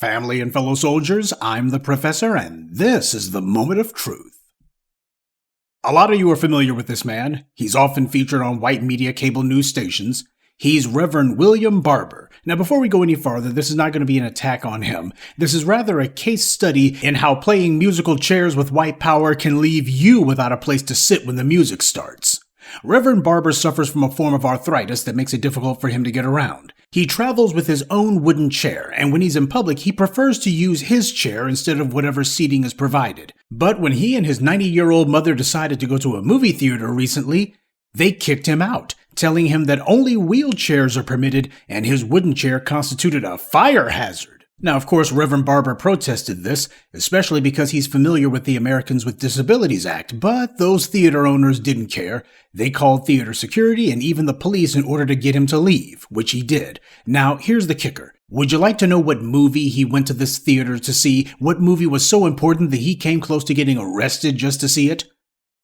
Family and fellow soldiers, I'm the Professor, and this is the Moment of Truth. A lot of you are familiar with this man. He's often featured on white media cable news stations. He's Rev William Barber. Now, before we go any farther, this is not going to be an attack on him. This is rather a case study in how playing musical chairs with white power can leave you without a place to sit when the music starts. Rev Barber suffers from a form of arthritis that makes it difficult for him to get around. He travels with his own wooden chair, and when he's in public, he prefers to use his chair instead of whatever seating is provided. But when he and his 90-year-old mother decided to go to a movie theater recently, they kicked him out, telling him that only wheelchairs are permitted and his wooden chair constituted a fire hazard. Now, of course, Rev Barber protested this, especially because he's familiar with the Americans with Disabilities Act, but those theater owners didn't care. They called theater security and even the police in order to get him to leave, which he did. Now, here's the kicker. Would you like to know what movie he went to this theater to see? What movie was so important that he came close to getting arrested just to see it?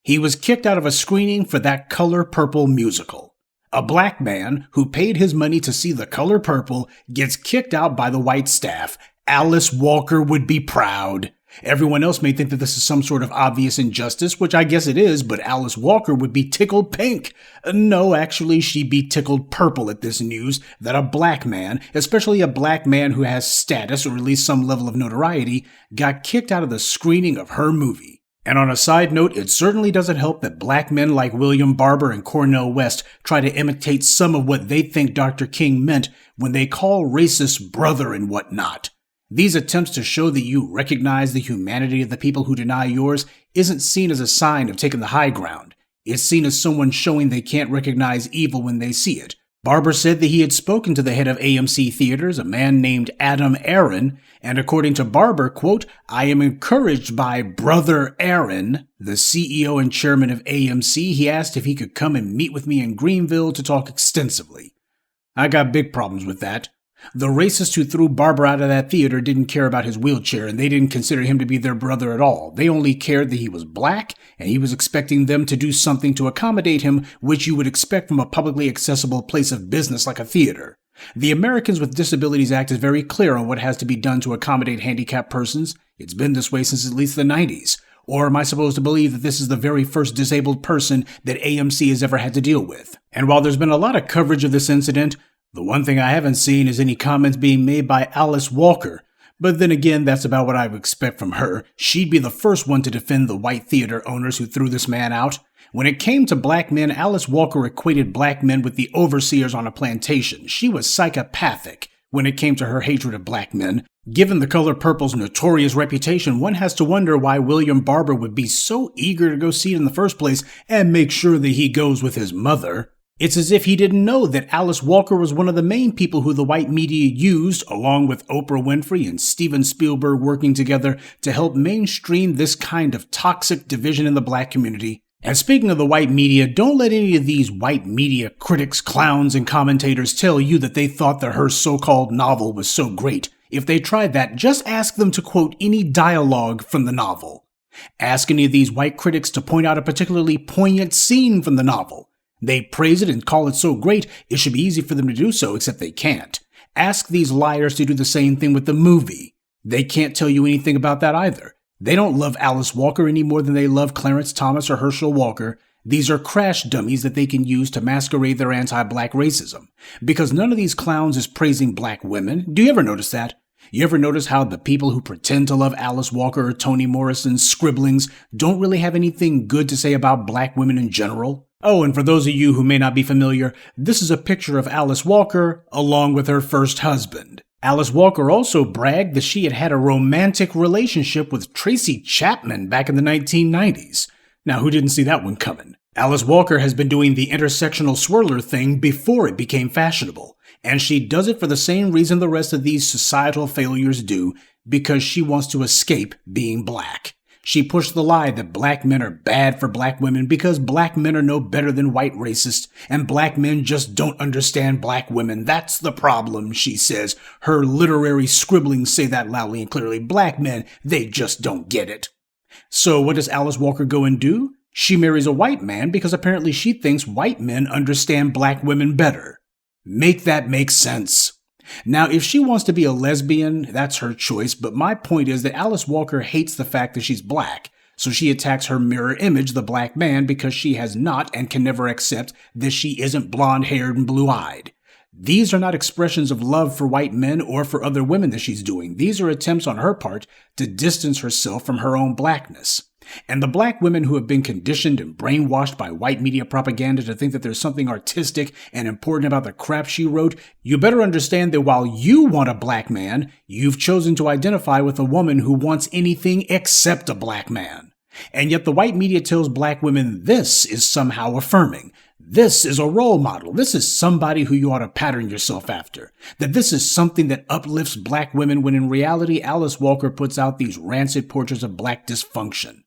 He was kicked out of a screening for That Color Purple musical. A black man who paid his money to see The Color Purple gets kicked out by the white staff. Alice Walker would be proud. Everyone else may think that this is some sort of obvious injustice, which I guess it is, but Alice Walker would be tickled pink. No, actually, she'd be tickled purple at this news that a black man, especially a black man who has status or at least some level of notoriety, got kicked out of the screening of her movie. And on a side note, it certainly doesn't help that black men like William Barber and Cornel West try to imitate some of what they think Dr. King meant when they call racists brother and whatnot. These attempts to show that you recognize the humanity of the people who deny yours isn't seen as a sign of taking the high ground. It's seen as someone showing they can't recognize evil when they see it. Barber said that he had spoken to the head of AMC Theaters, a man named Adam Aaron, and according to Barber, quote, "I am encouraged by Brother Aaron, the CEO and chairman of AMC. He asked if he could come and meet with me in Greenville to talk extensively." I got big problems with that. The racist who threw Barber out of that theater didn't care about his wheelchair, and they didn't consider him to be their brother at all. They only cared that he was black, and he was expecting them to do something to accommodate him, which you would expect from a publicly accessible place of business like a theater. The Americans with Disabilities Act is very clear on what has to be done to accommodate handicapped persons. It's been this way since at least the 90s. Or am I supposed to believe that this is the very first disabled person that AMC has ever had to deal with? And while there's been a lot of coverage of this incident, the one thing I haven't seen is any comments being made by Alice Walker. But then again, that's about what I would expect from her. She'd be the first one to defend the white theater owners who threw this man out. When it came to black men, Alice Walker equated black men with the overseers on a plantation. She was psychopathic when it came to her hatred of black men. Given The Color Purple's notorious reputation, one has to wonder why William Barber would be so eager to go see it in the first place and make sure that he goes with his mother. It's as if he didn't know that Alice Walker was one of the main people who the white media used, along with Oprah Winfrey and Steven Spielberg working together to help mainstream this kind of toxic division in the black community. And speaking of the white media, don't let any of these white media critics, clowns, and commentators tell you that they thought that her so-called novel was so great. If they tried that, just ask them to quote any dialogue from the novel. Ask any of these white critics to point out a particularly poignant scene from the novel. They praise it and call it so great, it should be easy for them to do so, except they can't. Ask these liars to do the same thing with the movie. They can't tell you anything about that either. They don't love Alice Walker any more than they love Clarence Thomas or Herschel Walker. These are crash dummies that they can use to masquerade their anti-black racism. Because none of these clowns is praising black women. Do you ever notice that? You ever notice how the people who pretend to love Alice Walker or Toni Morrison's scribblings don't really have anything good to say about black women in general? Oh, and for those of you who may not be familiar, this is a picture of Alice Walker along with her first husband. Alice Walker also bragged that she had had a romantic relationship with Tracy Chapman back in the 1990s. Now, who didn't see that one coming? Alice Walker has been doing the intersectional swirler thing before it became fashionable, and she does it for the same reason the rest of these societal failures do, because she wants to escape being black. She pushed the lie that black men are bad for black women because black men are no better than white racists, and black men just don't understand black women. That's the problem, she says. Her literary scribblings say that loudly and clearly. Black men, they just don't get it. So what does Alice Walker go and do? She marries a white man because apparently she thinks white men understand black women better. Make that make sense. Now, if she wants to be a lesbian, that's her choice, but my point is that Alice Walker hates the fact that she's black, so she attacks her mirror image, the black man, because she has not and can never accept that she isn't blonde-haired and blue-eyed. These are not expressions of love for white men or for other women that she's doing. These are attempts on her part to distance herself from her own blackness. And the black women who have been conditioned and brainwashed by white media propaganda to think that there's something artistic and important about the crap she wrote, you better understand that while you want a black man, you've chosen to identify with a woman who wants anything except a black man. And yet the white media tells black women this is somehow affirming. This is a role model. This is somebody who you ought to pattern yourself after. That this is something that uplifts black women when in reality Alice Walker puts out these rancid portraits of black dysfunction.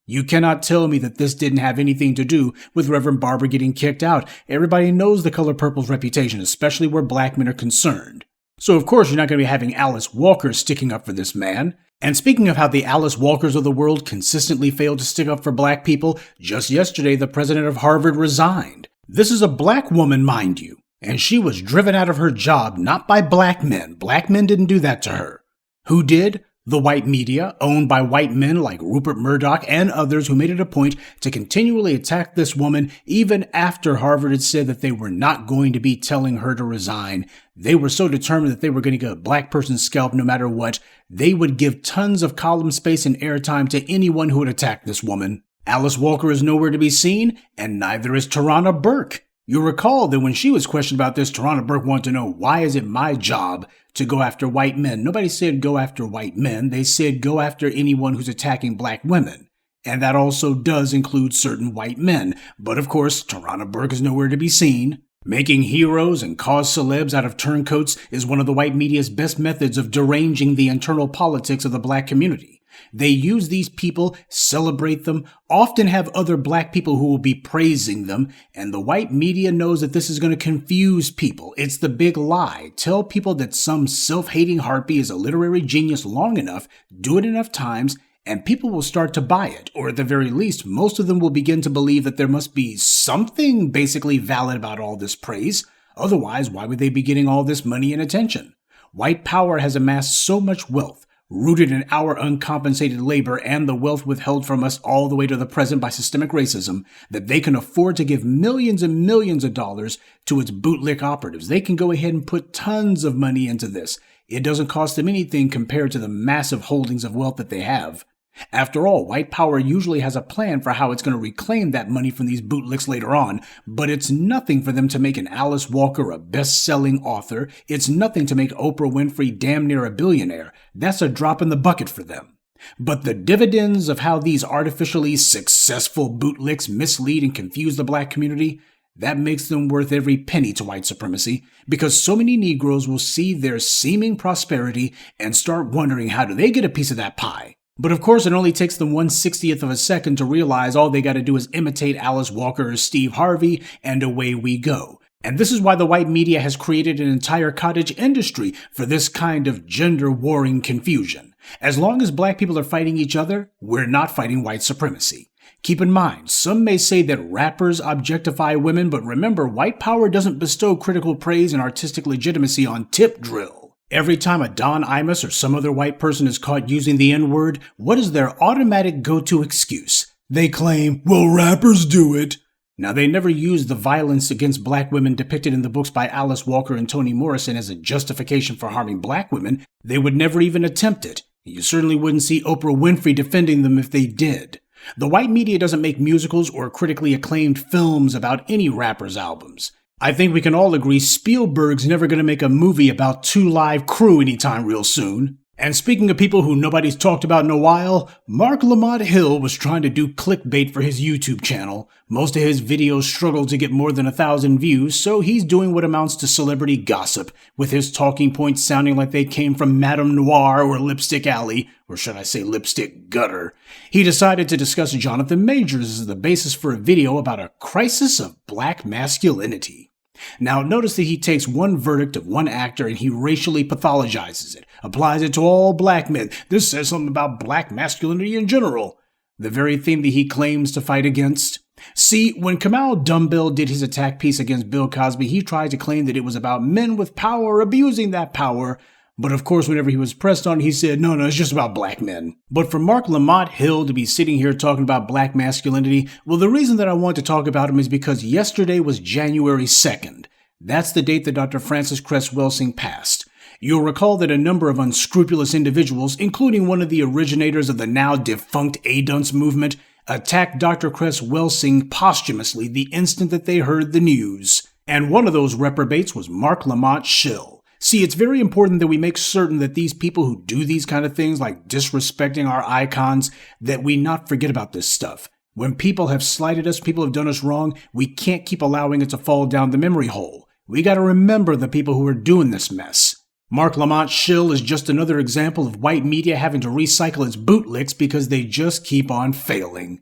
You cannot tell me that this didn't have anything to do with Rev Barber getting kicked out. Everybody knows the color purple's reputation, especially where black men are concerned. So of course you're not going to be having Alice Walker sticking up for this man. And speaking of how the Alice Walkers of the world consistently fail to stick up for black people, just yesterday the president of Harvard resigned. This is a black woman, mind you, and she was driven out of her job not by black men. Black men didn't do that to her. Who did? The white media, owned by white men like Rupert Murdoch and others who made it a point to continually attack this woman even after Harvard had said that they were not going to be telling her to resign. They were so determined that they were going to get a black person's scalp no matter what, they would give tons of column space and airtime to anyone who would attack this woman. Alice Walker is nowhere to be seen, and neither is Tarana Burke. You'll recall that when she was questioned about this, Tarana Burke wanted to know, why is it my job to go after white men? Nobody said go after white men. They said go after anyone who's attacking black women. And that also does include certain white men. But of course, Tarana Burke is nowhere to be seen. Making heroes and cause celebs out of turncoats is one of the white media's best methods of deranging the internal politics of the black community. They use these people, celebrate them, often have other black people who will be praising them, and the white media knows that this is going to confuse people. It's the big lie. Tell people that some self-hating harpy is a literary genius long enough, do it enough times, and people will start to buy it, or at the very least, most of them will begin to believe that there must be something basically valid about all this praise. Otherwise, why would they be getting all this money and attention? White power has amassed so much wealth, rooted in our uncompensated labor and the wealth withheld from us all the way to the present by systemic racism, that they can afford to give millions and millions of dollars to its bootlick operatives. They can go ahead and put tons of money into this. It doesn't cost them anything compared to the massive holdings of wealth that they have. After all, white power usually has a plan for how it's going to reclaim that money from these bootlicks later on, but it's nothing for them to make an Alice Walker a best-selling author. It's nothing to make Oprah Winfrey damn near a billionaire. That's a drop in the bucket for them. But the dividends of how these artificially successful bootlicks mislead and confuse the black community, that makes them worth every penny to white supremacy, because so many Negroes will see their seeming prosperity and start wondering how do they get a piece of that pie. But of course, it only takes them 1/60th of a second to realize all they got to do is imitate Alice Walker or Steve Harvey, and away we go. And this is why the white media has created an entire cottage industry for this kind of gender-warring confusion. As long as black people are fighting each other, we're not fighting white supremacy. Keep in mind, some may say that rappers objectify women, but remember, white power doesn't bestow critical praise and artistic legitimacy on tip drill. Every time a Don Imus or some other white person is caught using the N-word, what is their automatic go-to excuse? They claim, well, rappers do it. Now, they never use the violence against black women depicted in the books by Alice Walker and Toni Morrison as a justification for harming black women. They would never even attempt it. You certainly wouldn't see Oprah Winfrey defending them if they did. The white media doesn't make musicals or critically acclaimed films about any rappers' albums. I think we can all agree Spielberg's never going to make a movie about Two Live Crew anytime real soon. And speaking of people who nobody's talked about in a while, Mark Lamont Hill was trying to do clickbait for his YouTube channel. Most of his videos struggled to get more than 1,000 views, so he's doing what amounts to celebrity gossip, with his talking points sounding like they came from Madame Noir or Lipstick Alley, or should I say Lipstick Gutter. He decided to discuss Jonathan Majors as the basis for a video about a crisis of black masculinity. Now, notice that he takes one verdict of one actor and he racially pathologizes it, applies it to all black men. This says something about black masculinity in general, the very thing that he claims to fight against. See, when Kamal Dumbbell did his attack piece against Bill Cosby, he tried to claim that it was about men with power abusing that power. But of course, whenever he was pressed on, he said, no, it's just about black men. But for Mark Lamont Hill to be sitting here talking about black masculinity, well, the reason that I want to talk about him is because yesterday was January 2nd. That's the date that Dr. Frances Cress Welsing passed. You'll recall that a number of unscrupulous individuals, including one of the originators of the now defunct A-Dunce movement, attacked Dr. Cress Welsing posthumously the instant that they heard the news. And one of those reprobates was Mark Lamont Hill. See, it's very important that we make certain that these people who do these kind of things, like disrespecting our icons, that we not forget about this stuff. When people have slighted us, people have done us wrong, we can't keep allowing it to fall down the memory hole. We gotta remember the people who are doing this mess. Mark Lamont Hill is just another example of white media having to recycle its bootlicks because they just keep on failing.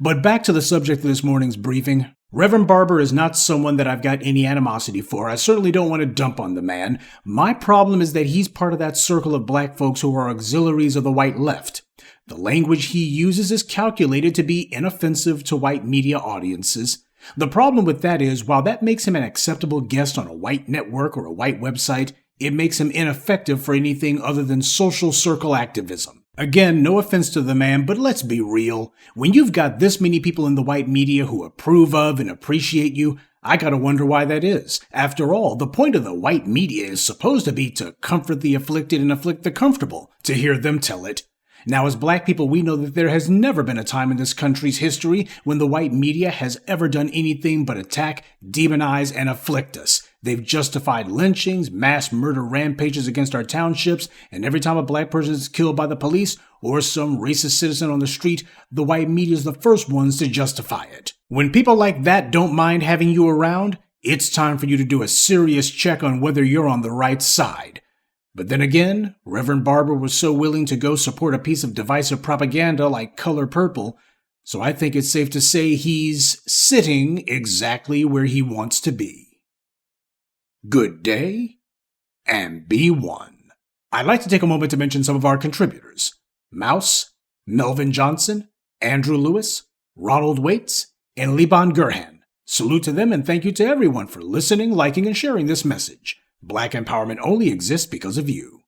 But back to the subject of this morning's briefing. Rev Barber is not someone that I've got any animosity for. I certainly don't want to dump on the man. My problem is that he's part of that circle of black folks who are auxiliaries of the white left. The language he uses is calculated to be inoffensive to white media audiences. The problem with that is, while that makes him an acceptable guest on a white network or a white website, it makes him ineffective for anything other than social circle activism. Again, no offense to the man, but let's be real. When you've got this many people in the white media who approve of and appreciate you, I gotta wonder why that is. After all, the point of the white media is supposed to be to comfort the afflicted and afflict the comfortable, to hear them tell it. Now, as black people, we know that there has never been a time in this country's history when the white media has ever done anything but attack, demonize, and afflict us. They've justified lynchings, mass murder rampages against our townships, and every time a black person is killed by the police or some racist citizen on the street, the white media is the first ones to justify it. When people like that don't mind having you around, it's time for you to do a serious check on whether you're on the right side. But then again, Rev Barber was so willing to go support a piece of divisive propaganda like Color Purple, so I think it's safe to say he's sitting exactly where he wants to be. Good day, and be one. I'd like to take a moment to mention some of our contributors. Mouse, Melvin Johnson, Andrew Lewis, Ronald Waits, and Liban Gurhan. Salute to them and thank you to everyone for listening, liking, and sharing this message. Black empowerment only exists because of you.